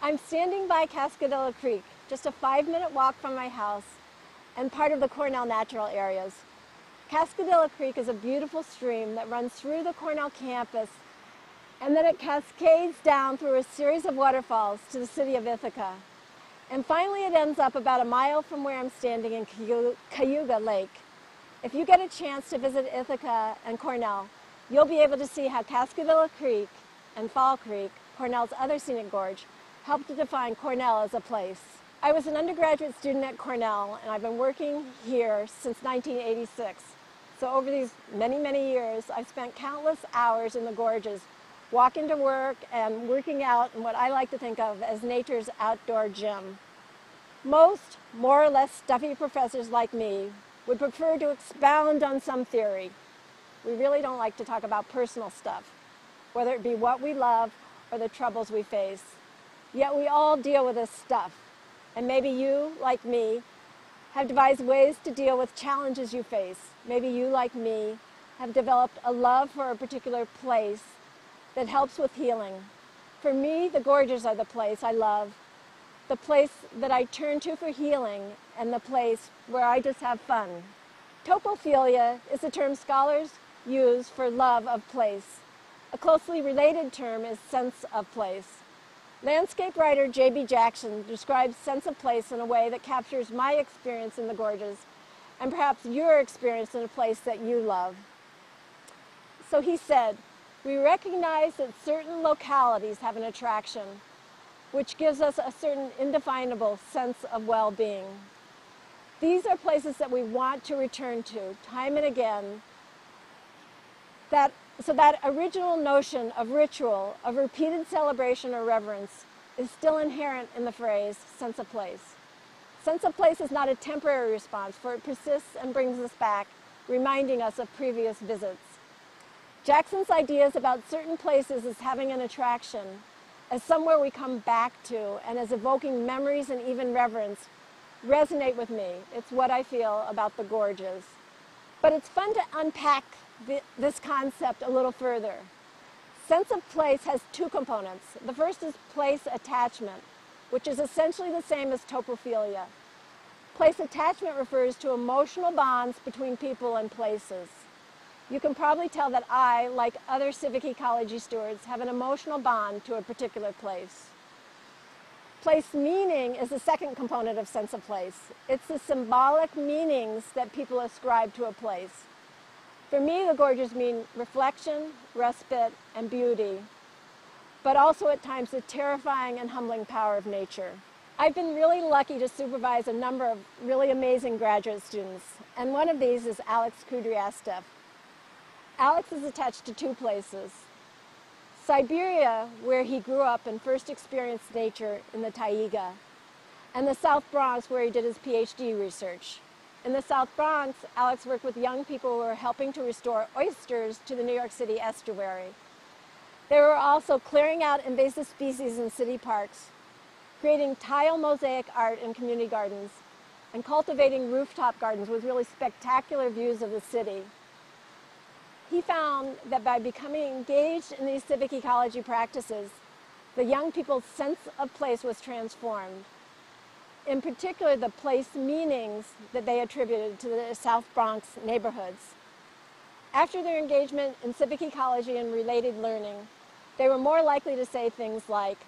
I'm standing by Cascadilla Creek, just a 5-minute walk from my house and part of the Cornell Natural Areas. Cascadilla Creek is a beautiful stream that runs through the Cornell campus, and then it cascades down through a series of waterfalls to the city of Ithaca. And finally it ends up about a mile from where I'm standing in Cayuga Lake. If you get a chance to visit Ithaca and Cornell, you'll be able to see how Cascadilla Creek and Fall Creek, Cornell's other scenic gorge, helped to define Cornell as a place. I was an undergraduate student at Cornell, and I've been working here since 1986. So over these many, many years, I've spent countless hours in the gorges, walking to work and working out in what I like to think of as nature's outdoor gym. Most more or less stuffy professors like me would prefer to expound on some theory. We really don't like to talk about personal stuff, whether it be what we love or the troubles we face. Yet we all deal with this stuff. And maybe you, like me, have devised ways to deal with challenges you face. Maybe you, like me, have developed a love for a particular place that helps with healing. For me, the gorges are the place I love, the place that I turn to for healing, and the place where I just have fun. Topophilia is the term scholars use for love of place. A closely related term is sense of place. Landscape writer J.B. Jackson describes sense of place in a way that captures my experience in the gorges and perhaps your experience in a place that you love. So he said, "We recognize that certain localities have an attraction, which gives us a certain indefinable sense of well-being. These are places that we want to return to time and again, so that original notion of ritual, of repeated celebration or reverence, is still inherent in the phrase sense of place. Sense of place is not a temporary response, for it persists and brings us back, reminding us of previous visits." Jackson's ideas about certain places as having an attraction, as somewhere we come back to, and as evoking memories and even reverence, resonate with me. It's what I feel about the gorges. But it's fun to unpack this concept a little further. Sense of place has two components. The first is place attachment, which is essentially the same as topophilia. Place attachment refers to emotional bonds between people and places. You can probably tell that I, like other civic ecology stewards, have an emotional bond to a particular place. Place meaning is the second component of sense of place. It's the symbolic meanings that people ascribe to a place. For me, the gorges mean reflection, respite, and beauty, but also at times the terrifying and humbling power of nature. I've been really lucky to supervise a number of really amazing graduate students, and one of these is Alex Kudryavtsev. Alex is attached to two places: Siberia, where he grew up and first experienced nature in the taiga, and the South Bronx, where he did his PhD research. In the South Bronx, Alex worked with young people who were helping to restore oysters to the New York City estuary. They were also clearing out invasive species in city parks, creating tile mosaic art in community gardens, and cultivating rooftop gardens with really spectacular views of the city. He found that by becoming engaged in these civic ecology practices, the young people's sense of place was transformed. In particular, the place meanings that they attributed to the South Bronx neighborhoods. After their engagement in civic ecology and related learning, they were more likely to say things like,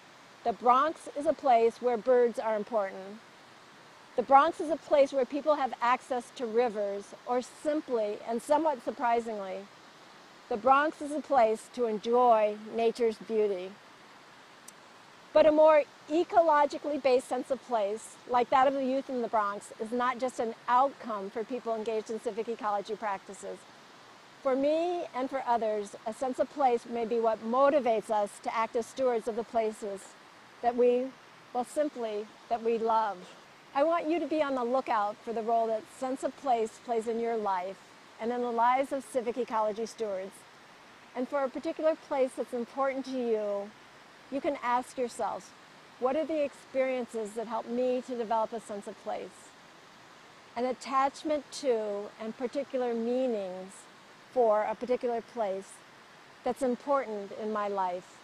"The Bronx is a place where birds are important. The Bronx is a place where people have access to rivers," or simply, and somewhat surprisingly, "The Bronx is a place to enjoy nature's beauty." But a more ecologically based sense of place, like that of the youth in the Bronx, is not just an outcome for people engaged in civic ecology practices. For me and for others, a sense of place may be what motivates us to act as stewards of the places that we love. I want you to be on the lookout for the role that sense of place plays in your life and in the lives of civic ecology stewards. And for a particular place that's important to you, you can ask yourselves, what are the experiences that help me to develop a sense of place? An attachment to and particular meanings for a particular place that's important in my life.